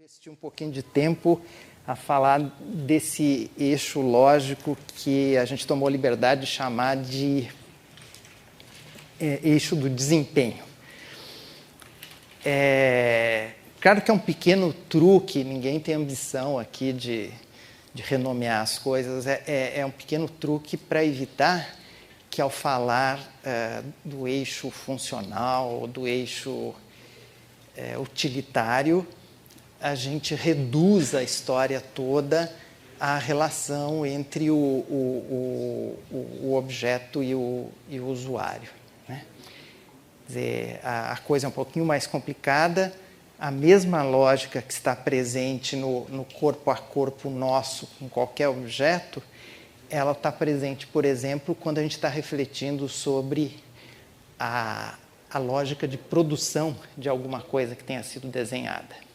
Investi um pouquinho de tempo a falar desse eixo lógico que a gente tomou a liberdade de chamar de eixo do desempenho. Claro que é um pequeno truque, ninguém tem ambição aqui de renomear as coisas, é um pequeno truque para evitar que ao falar do eixo funcional, do eixo utilitário, a gente reduz a história toda à relação entre o objeto e o usuário, né? Quer dizer, a coisa é um pouquinho mais complicada, a mesma lógica que está presente no corpo a corpo nosso com qualquer objeto, ela está presente, por exemplo, quando a gente está refletindo sobre a lógica de produção de alguma coisa que tenha sido desenhada.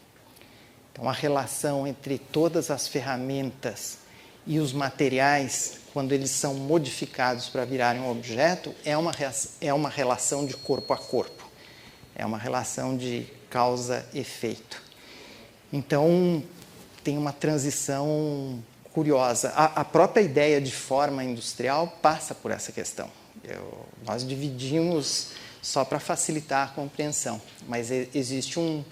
Então, a relação entre todas as ferramentas e os materiais, quando eles são modificados para virarem um objeto, é uma relação de corpo a corpo. É uma relação de causa-efeito. Então, tem uma transição curiosa. A própria ideia de forma industrial passa por essa questão. Nós dividimos só para facilitar a compreensão, mas existe um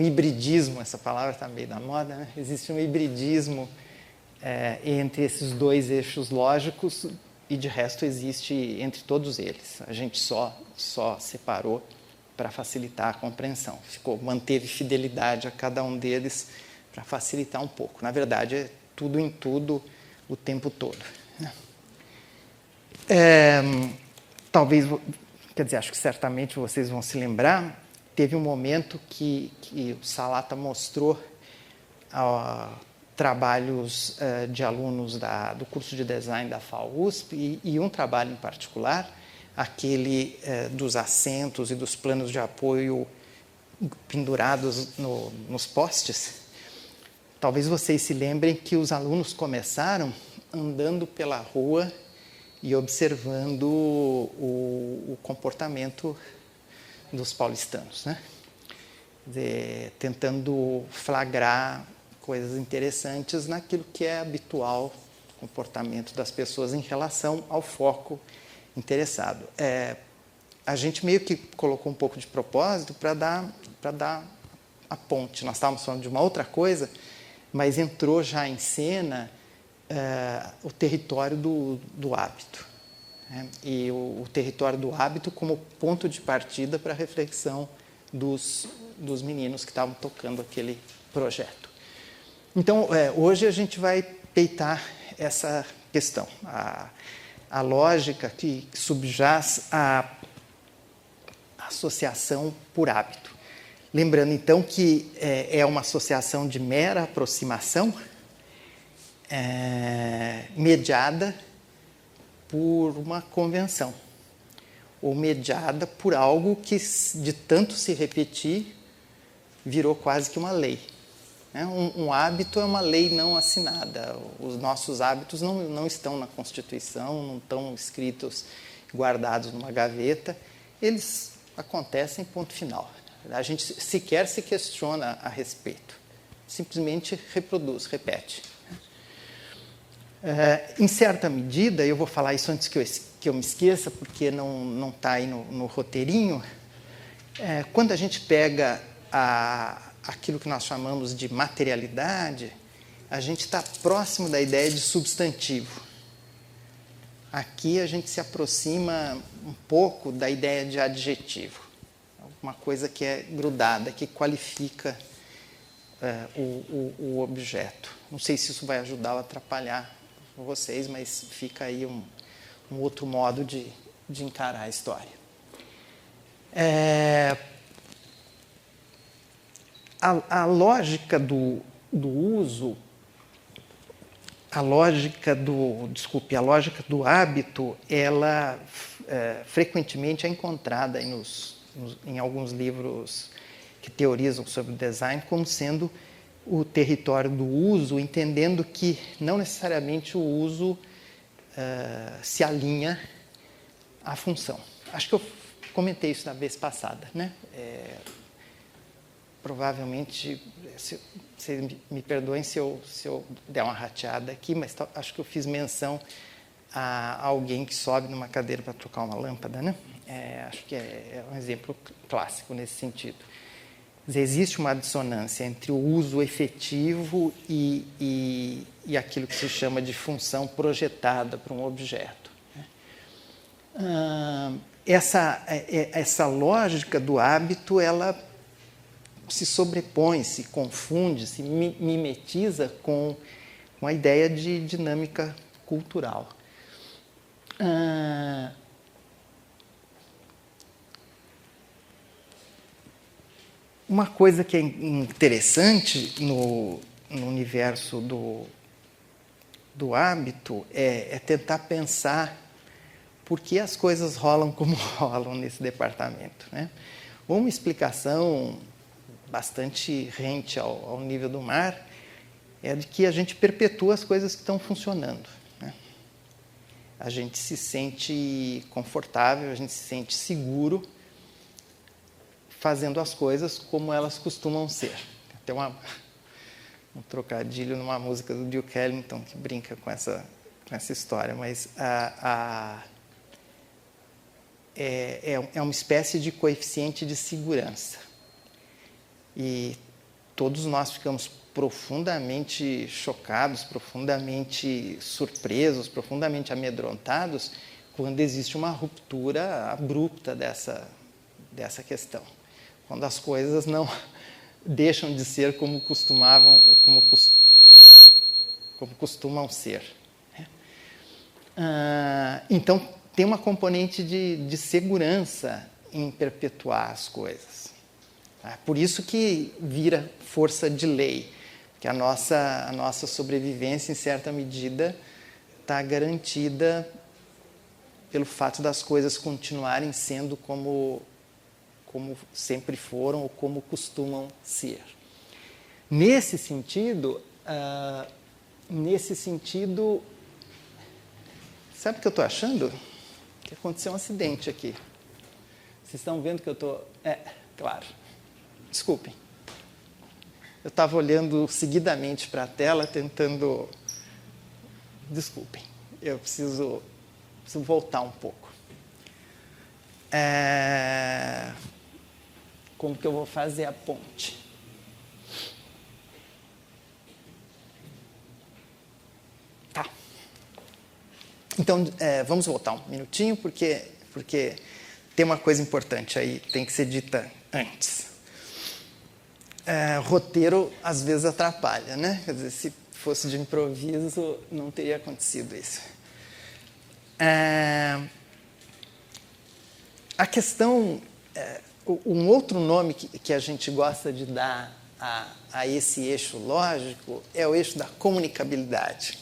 hibridismo, essa palavra está meio da moda, né? Existe um hibridismo entre esses dois eixos lógicos e, de resto, existe entre todos eles. A gente só separou para facilitar a compreensão. Manteve fidelidade a cada um deles para facilitar um pouco. Na verdade, é tudo em tudo o tempo todo. Talvez, quer dizer, acho que certamente vocês vão se lembrar, teve um momento que o Salata mostrou trabalhos de alunos do curso de design da FAUSP e um trabalho em particular, aquele dos assentos e dos planos de apoio pendurados nos postes. Talvez vocês se lembrem que os alunos começaram andando pela rua e observando o comportamento dos paulistanos, né? Tentando flagrar coisas interessantes naquilo que é habitual comportamento das pessoas em relação ao foco interessado. A gente meio que colocou um pouco de propósito para dar a ponte. Nós estávamos falando de uma outra coisa, mas entrou já em cena o território do hábito, né? E o território do hábito como ponto de partida para a reflexão dos meninos que estavam tocando aquele projeto. Então, hoje a gente vai peitar essa questão, a lógica que subjaz à associação por hábito. Lembrando, então, que é uma associação de mera aproximação, mediada por uma convenção, ou mediada por algo que, de tanto se repetir, virou quase que uma lei. Um hábito é uma lei não assinada. Os nossos hábitos não estão na Constituição, não estão escritos, guardados numa gaveta. Eles acontecem, ponto final. A gente sequer se questiona a respeito. Simplesmente reproduz, repete. Em certa medida, eu vou falar isso antes que eu me esqueça, porque não está aí no roteirinho, quando a gente pega aquilo que nós chamamos de materialidade, a gente está próximo da ideia de substantivo. Aqui a gente se aproxima um pouco da ideia de adjetivo, uma coisa que é grudada, que qualifica o objeto. Não sei se isso vai ajudar ou atrapalhar vocês, mas fica aí um outro modo de encarar a história. A lógica do uso, a lógica do hábito, ela frequentemente é encontrada em alguns livros que teorizam sobre o design como sendo o território do uso, entendendo que não necessariamente o uso se alinha à função. Acho que eu comentei isso na vez passada, né? provavelmente, vocês me perdoem se eu der uma rateada aqui, mas acho que eu fiz menção a alguém que sobe numa cadeira para trocar uma lâmpada, né? Acho que é um exemplo clássico nesse sentido. Existe uma dissonância entre o uso efetivo e aquilo que se chama de função projetada para um objeto. Essa lógica do hábito, ela se sobrepõe, se confunde, se mimetiza com a ideia de dinâmica cultural. Uma coisa que é interessante no universo do hábito é tentar pensar por que as coisas rolam como rolam nesse departamento, né? Uma explicação bastante rente ao nível do mar é de que a gente perpetua as coisas que estão funcionando, né? A gente se sente confortável, a gente se sente seguro fazendo as coisas como elas costumam ser. Tem um trocadilho numa música do Duke Ellington que brinca com essa história, mas é uma espécie de coeficiente de segurança. E todos nós ficamos profundamente chocados, profundamente surpresos, profundamente amedrontados quando existe uma ruptura abrupta dessa questão. Quando as coisas não deixam de ser como costumam ser. Então, tem uma componente de segurança em perpetuar as coisas. Por isso que vira força de lei, que a nossa sobrevivência, em certa medida, está garantida pelo fato das coisas continuarem sendo como sempre foram ou como costumam ser. Nesse sentido, sabe o que eu estou achando? Que aconteceu um acidente aqui. Vocês estão vendo que eu estou... claro. Desculpem. Eu estava olhando seguidamente para a tela, tentando... Desculpem. Eu preciso voltar um pouco. Como que eu vou fazer a ponte? Tá. Então, vamos voltar um minutinho, porque tem uma coisa importante aí, tem que ser dita antes. Roteiro, às vezes, atrapalha, né? Quer dizer, se fosse de improviso, não teria acontecido isso. A questão... um outro nome que a gente gosta de dar a esse eixo lógico é o eixo da comunicabilidade.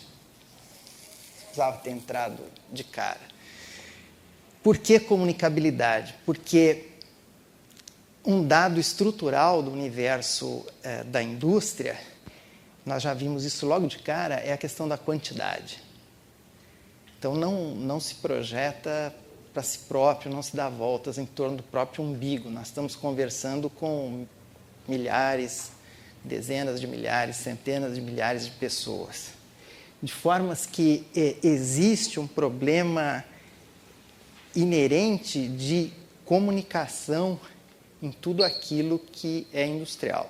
Precisava ter entrado de cara. Por que comunicabilidade? Porque um dado estrutural do universo da indústria, nós já vimos isso logo de cara, é a questão da quantidade. Então, não se projeta para si próprio, não se dá voltas em torno do próprio umbigo. Nós estamos conversando com milhares, dezenas de milhares, centenas de milhares de pessoas. De formas que existe um problema inerente de comunicação em tudo aquilo que é industrial.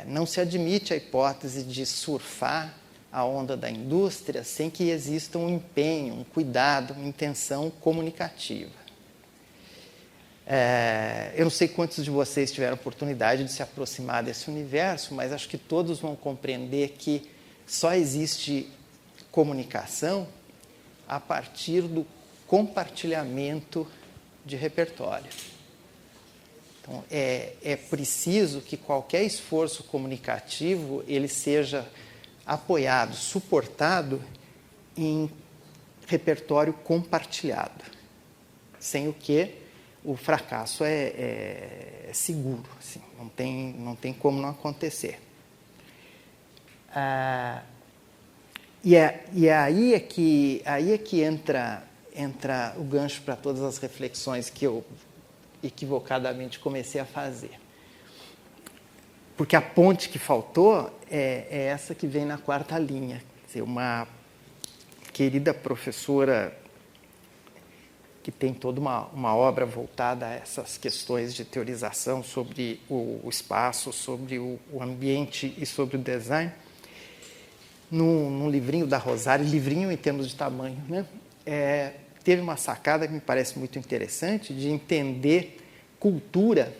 Não se admite a hipótese de surfar a onda da indústria sem que exista um empenho, um cuidado, uma intenção comunicativa. Eu não sei quantos de vocês tiveram oportunidade de se aproximar desse universo, mas acho que todos vão compreender que só existe comunicação a partir do compartilhamento de repertório. Então, é preciso que qualquer esforço comunicativo ele seja apoiado, suportado em repertório compartilhado, sem o que o fracasso é seguro, assim, não tem como não acontecer. E aí é que entra o gancho para todas as reflexões que eu equivocadamente comecei a fazer. Porque a ponte que faltou é essa que vem na quarta linha. Quer dizer, uma querida professora que tem toda uma obra voltada a essas questões de teorização sobre o espaço, sobre o ambiente e sobre o design, num livrinho da Rosário, livrinho em termos de tamanho, né? Teve uma sacada que me parece muito interessante de entender cultura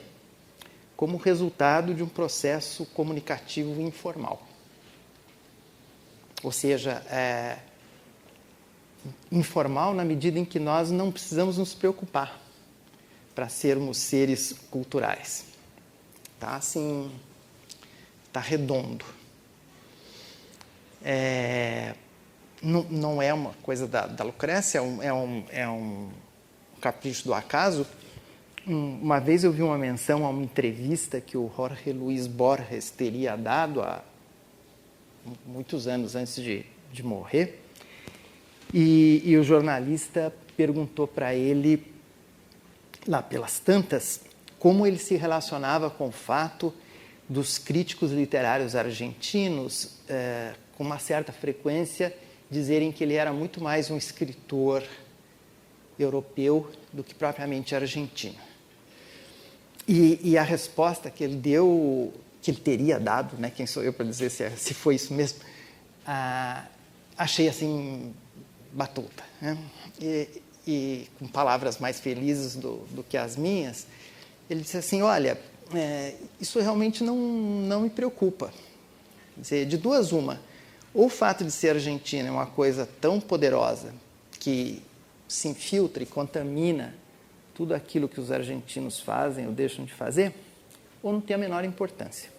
como resultado de um processo comunicativo informal. Ou seja, informal na medida em que nós não precisamos nos preocupar para sermos seres culturais. Tá assim, tá redondo. Não é uma coisa da Lucrécia, é um capricho do acaso. Uma vez eu vi uma menção a uma entrevista que o Jorge Luis Borges teria dado há muitos anos antes de morrer, e o jornalista perguntou para ele, lá pelas tantas, como ele se relacionava com o fato dos críticos literários argentinos, com uma certa frequência, dizerem que ele era muito mais um escritor europeu do que propriamente argentino. E a resposta que ele deu, que ele teria dado, né, quem sou eu para dizer se foi isso mesmo, achei assim batuta, né? E com palavras mais felizes do que as minhas, ele disse assim, olha, isso realmente não me preocupa. Quer dizer, de duas uma, ou o fato de ser argentino é uma coisa tão poderosa que se infiltra e contamina tudo aquilo que os argentinos fazem ou deixam de fazer, ou não tem a menor importância.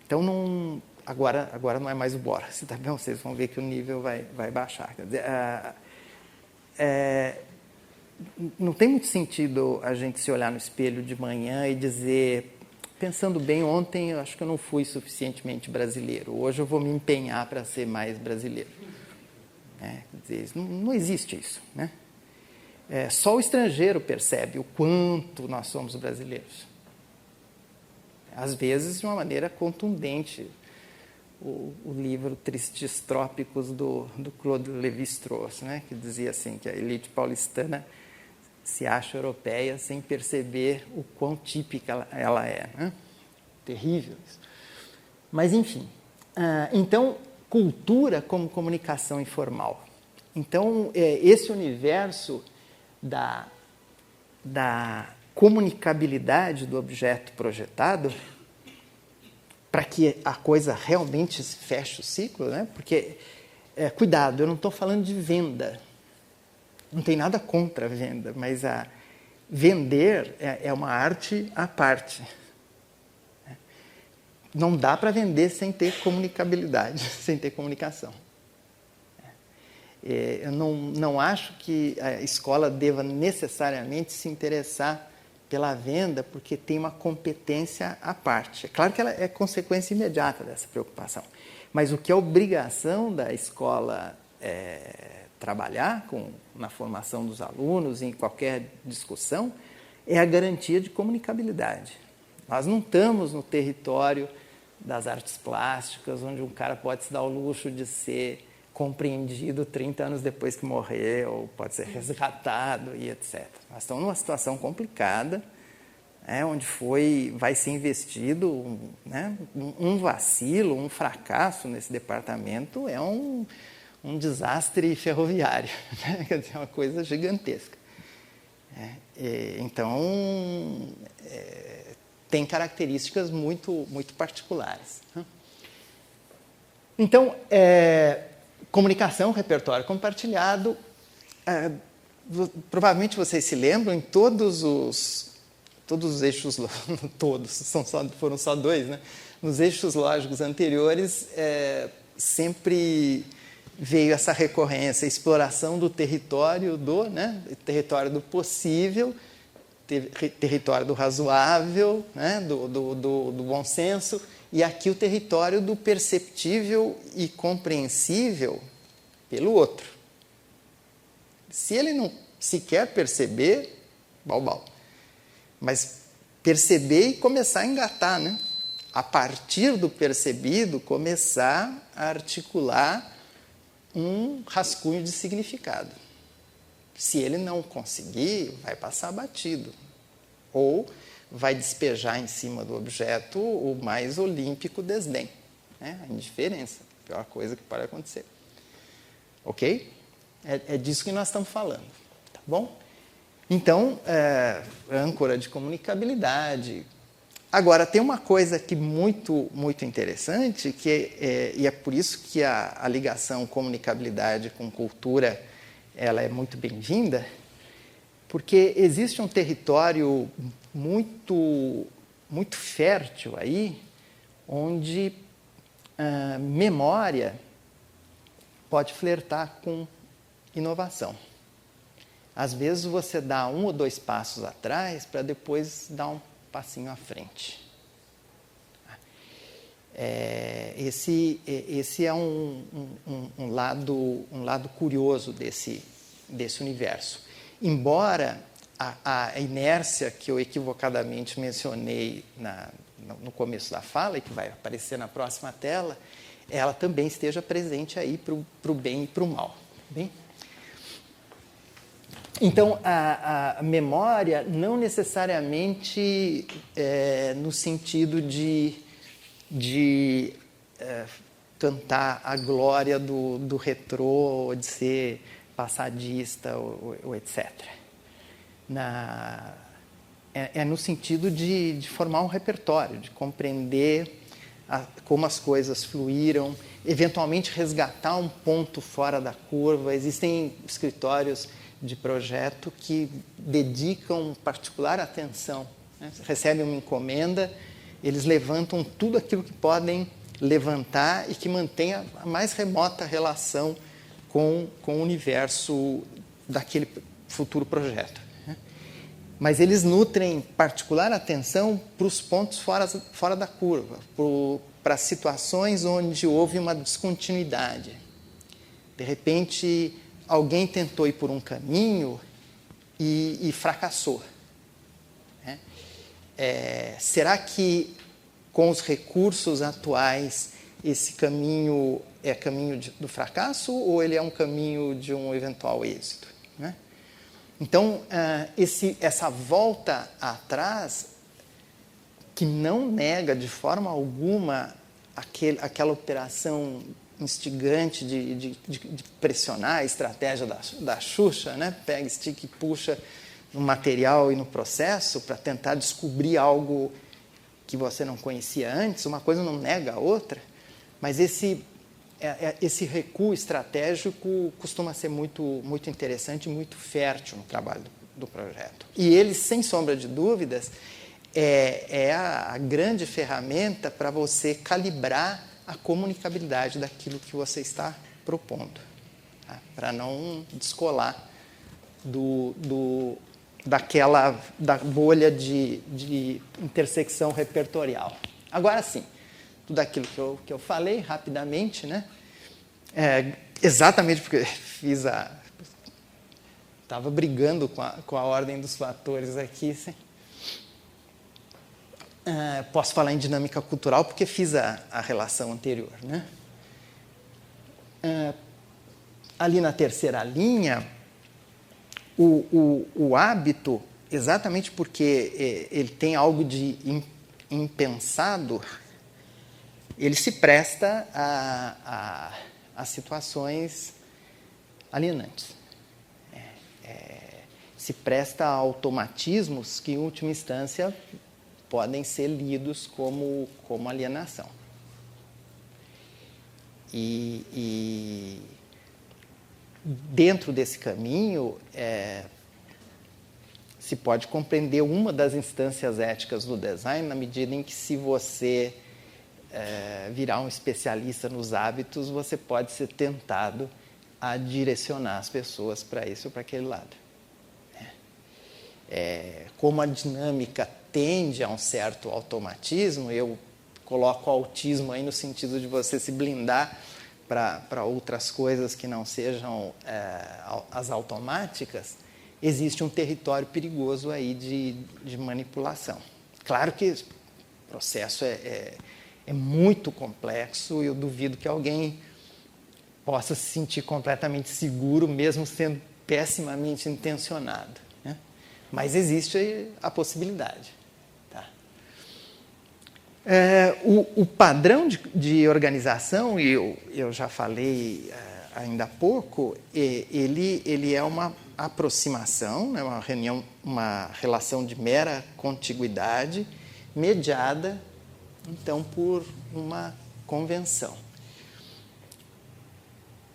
Então, agora não é mais o Borges, tá bem? Vocês vão ver que o nível vai baixar. Quer dizer, não tem muito sentido a gente se olhar no espelho de manhã e dizer, pensando bem, ontem eu acho que eu não fui suficientemente brasileiro, hoje eu vou me empenhar para ser mais brasileiro. Quer dizer, não existe isso, né? Só o estrangeiro percebe o quanto nós somos brasileiros. Às vezes, de uma maneira contundente. O livro Tristes Trópicos do Claude Lévi-Strauss, né, que dizia assim, que a elite paulistana se acha europeia sem perceber o quão típica ela é. Né? Terrível isso. Mas, enfim. Então, cultura como comunicação informal. Então, esse universo da comunicabilidade do objeto projetado, para que a coisa realmente feche o ciclo, né? Porque, cuidado, eu não estou falando de venda, não tem nada contra a venda, mas vender é uma arte à parte. Não dá para vender sem ter comunicabilidade, sem ter comunicação. Eu não acho que a escola deva necessariamente se interessar pela venda, porque tem uma competência à parte. É claro que ela é consequência imediata dessa preocupação, mas o que é obrigação da escola trabalhar na formação dos alunos, em qualquer discussão, é a garantia de comunicabilidade. Nós não estamos no território das artes plásticas, onde um cara pode se dar o luxo de ser compreendido 30 anos depois que morreu, ou pode ser resgatado e etc. Nós estamos numa situação complicada, onde vai ser investido um vacilo, um fracasso nesse departamento, é um desastre ferroviário, né? Quer dizer, é uma coisa gigantesca. Então, tem características muito, muito particulares. Então, comunicação, repertório compartilhado, provavelmente vocês se lembram, em todos os eixos, foram só dois, né? Nos eixos lógicos anteriores, sempre veio essa recorrência, a exploração do território território do possível, território do razoável, né? do bom senso, e aqui o território do perceptível e compreensível pelo outro. Se Se quer perceber, bal. Mas perceber e começar a engatar, né? A partir do percebido, começar a articular um rascunho de significado. Se ele não conseguir, vai passar batido. Ou vai despejar em cima do objeto o mais olímpico desdém. Né? A indiferença, a pior coisa que pode acontecer. Ok? É disso que nós estamos falando. Tá bom? Então, âncora de comunicabilidade. Agora, tem uma coisa aqui muito, muito interessante, e é por isso que a ligação comunicabilidade com cultura ela é muito bem-vinda, porque existe um território muito, muito fértil aí, onde memória pode flertar com inovação. Às vezes você dá 1 ou 2 passos atrás para depois dar um passinho à frente. Esse é um lado curioso desse universo. Embora a inércia que eu equivocadamente mencionei no começo da fala, e que vai aparecer na próxima tela, ela também esteja presente aí para o bem e para o mal. Bem? Então, a memória não necessariamente no sentido de cantar a glória do retrô, de ser passadista, ou etc. No sentido de formar um repertório, de compreender como as coisas fluíram, eventualmente resgatar um ponto fora da curva. Existem escritórios de projeto que dedicam particular atenção, né? Recebem uma encomenda, eles levantam tudo aquilo que podem levantar e que mantenha a mais remota relação com o universo daquele futuro projeto. Né? Mas eles nutrem particular atenção para os pontos fora da curva, para situações onde houve uma descontinuidade. De repente, alguém tentou ir por um caminho e fracassou. Né? Será que, com os recursos atuais, esse caminho é caminho do fracasso ou ele é um caminho de um eventual êxito? Né? Então, essa volta atrás, que não nega de forma alguma aquela operação instigante de pressionar a estratégia da Xuxa, né? Pega, estica e puxa no material e no processo para tentar descobrir algo que você não conhecia antes. Uma coisa não nega a outra, mas esse recuo estratégico costuma ser muito, muito interessante e muito fértil no trabalho do projeto. E ele, sem sombra de dúvidas, é a grande ferramenta para você calibrar a comunicabilidade daquilo que você está propondo, tá? Para não descolar da bolha de intersecção repertorial. Agora sim, tudo aquilo que eu falei rapidamente, né? Exatamente porque estava brigando com a ordem dos fatores aqui. Posso falar em dinâmica cultural porque fiz a relação anterior. Né? Ali na terceira linha, o hábito, exatamente porque ele tem algo de impensado, ele se presta a situações alienantes. Se presta a automatismos que, em última instância, podem ser lidos como alienação. E dentro desse caminho, se pode compreender uma das instâncias éticas do design, na medida em que, se você virar um especialista nos hábitos, você pode ser tentado a direcionar as pessoas para esse ou para aquele lado. Como a dinâmica tende a um certo automatismo, eu coloco o autismo aí no sentido de você se blindar para outras coisas que não sejam as automáticas. existe um território perigoso aí de manipulação. Claro que o processo é muito complexo e eu duvido que alguém possa se sentir completamente seguro, mesmo sendo pessimamente intencionado, né? Mas existe a possibilidade. Tá? O padrão de organização, e eu já falei ainda há pouco, ele é uma aproximação, né, uma relação de mera contiguidade, mediada, então, por uma convenção.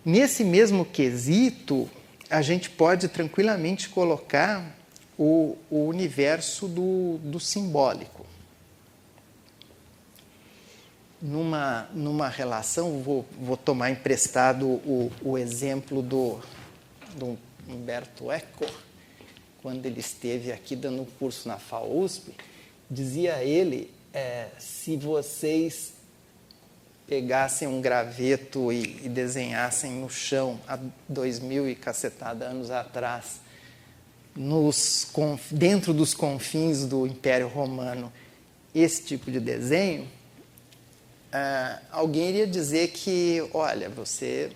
Nesse mesmo quesito, a gente pode tranquilamente colocar o universo do simbólico. Numa relação, vou tomar emprestado o exemplo do Umberto Eco, quando ele esteve aqui dando um curso na FAUSP, dizia ele, se vocês pegassem um graveto e desenhassem no chão, há 2000 e cacetada anos atrás, dentro dos confins do Império Romano, esse tipo de desenho, alguém iria dizer que, olha, você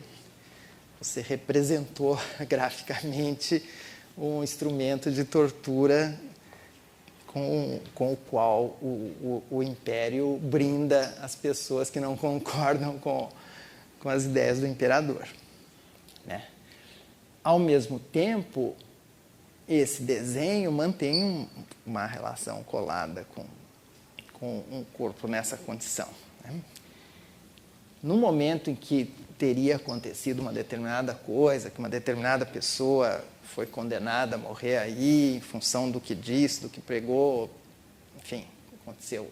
representou graficamente um instrumento de tortura com o qual o Império brinda as pessoas que não concordam com as ideias do imperador, né? Ao mesmo tempo, esse desenho mantém uma relação colada com um corpo nessa condição, né? No momento em que teria acontecido uma determinada coisa, que uma determinada pessoa foi condenada a morrer aí em função do que disse, do que pregou, enfim, aconteceu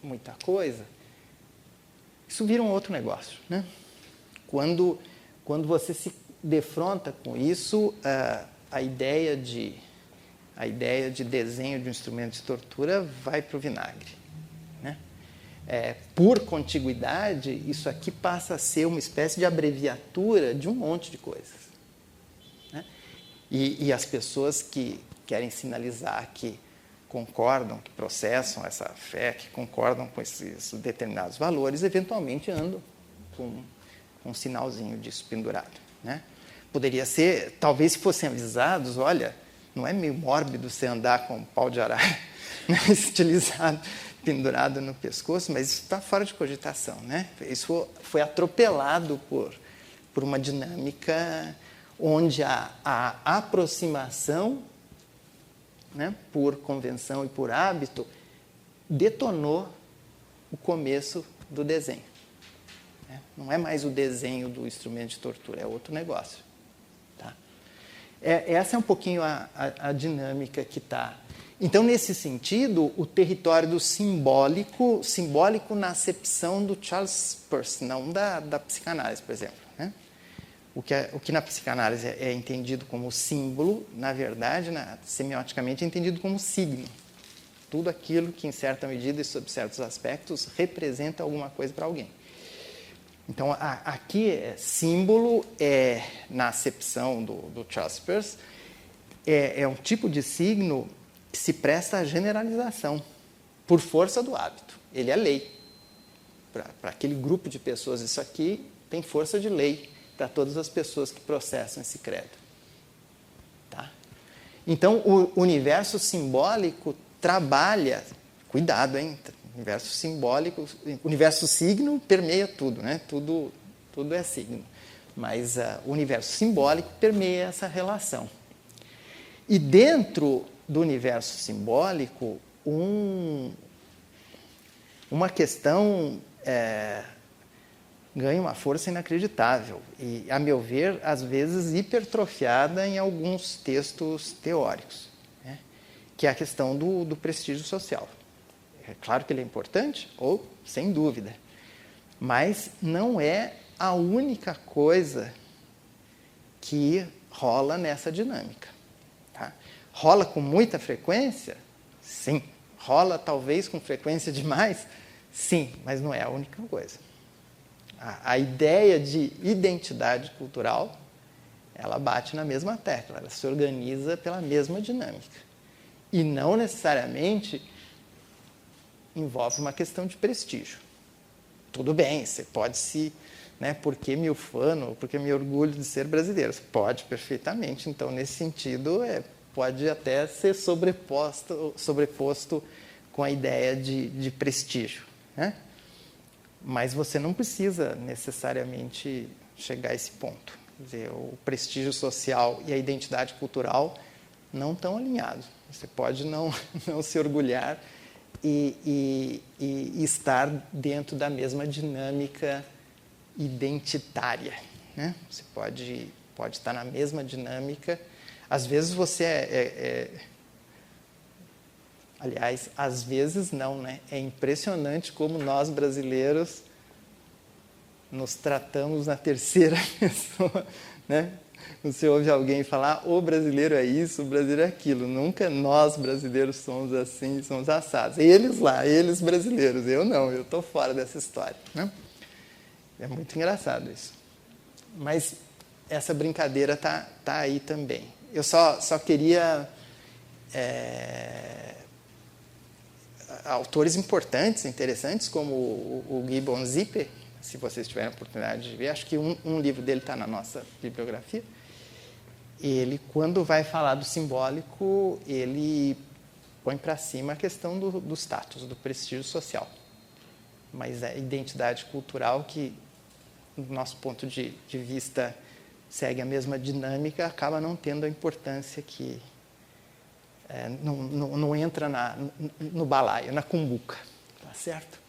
muita coisa, isso vira um outro negócio, né? Quando você se defronta com isso, a ideia de desenho de um instrumento de tortura vai para o vinagre, né? Por contiguidade, isso aqui passa a ser uma espécie de abreviatura de um monte de coisas, né? E as pessoas que querem sinalizar que concordam, que processam essa fé, que concordam com esses determinados valores, eventualmente andam com um sinalzinho disso pendurado, né? Poderia ser, talvez se fossem avisados, olha, não é meio mórbido você andar com um pau de arara, né, estilizado, pendurado no pescoço, mas isso está fora de cogitação, né? Isso foi atropelado por uma dinâmica onde a aproximação, né, por convenção e por hábito, detonou o começo do desenho, né? Não é mais o desenho do instrumento de tortura, é outro negócio. Tá? Essa é um pouquinho a dinâmica que está. Então, nesse sentido, o território do simbólico na acepção do Charles Peirce, não da psicanálise, por exemplo, né? O que na psicanálise é entendido como símbolo, na verdade, semioticamente, é entendido como signo. Tudo aquilo que, em certa medida e sob certos aspectos, representa alguma coisa para alguém. Então, aqui, símbolo, na acepção do Charles Peirce, é um tipo de signo que se presta à generalização, por força do hábito. Ele é lei. Para aquele grupo de pessoas, isso aqui tem força de lei para todas as pessoas que processam esse credo. Tá? Então, o universo simbólico trabalha, cuidado, hein? Universo simbólico, universo signo permeia tudo, né? Tudo é signo. Mas o universo simbólico permeia essa relação. E dentro do universo simbólico, uma questão ganha uma força inacreditável e, a meu ver, às vezes hipertrofiada em alguns textos teóricos, né? Que é a questão do prestígio social. É claro que ele é importante, ou sem dúvida, mas não é a única coisa que rola nessa dinâmica. Tá? Rola com muita frequência? Sim. Rola talvez com frequência demais? Sim, mas não é a única coisa. A ideia de identidade cultural ela bate na mesma tecla, ela se organiza pela mesma dinâmica. E não necessariamente envolve uma questão de prestígio. Tudo bem, você pode se... Né, porque me ufano, porque me orgulho de ser brasileiro. Você pode perfeitamente. Então, nesse sentido, pode até ser sobreposto com a ideia de prestígio. Né? Mas você não precisa necessariamente chegar a esse ponto. Quer dizer, o prestígio social e a identidade cultural não estão alinhados. Você pode não se orgulhar e estar dentro da mesma dinâmica identitária. Né? Você pode estar na mesma dinâmica. Às vezes você aliás, às vezes não, né? É impressionante como nós brasileiros nos tratamos na terceira pessoa, né? Você ouve alguém falar, o brasileiro é isso, o brasileiro é aquilo. Nunca nós brasileiros somos assim, somos assados. Eles lá, eles brasileiros, eu não, eu estou fora dessa história. Né? É muito engraçado isso. Mas essa brincadeira tá aí também. Eu só queria... autores importantes, interessantes, como o Gibbon Zipper, se vocês tiverem a oportunidade de ver, acho que um livro dele está na nossa bibliografia. Ele, quando vai falar do simbólico, ele põe para cima a questão do status, do prestígio social. Mas a identidade cultural, que, do nosso ponto de vista, segue a mesma dinâmica, acaba não tendo a importância que... não entra no balaio, na cumbuca. Tá certo?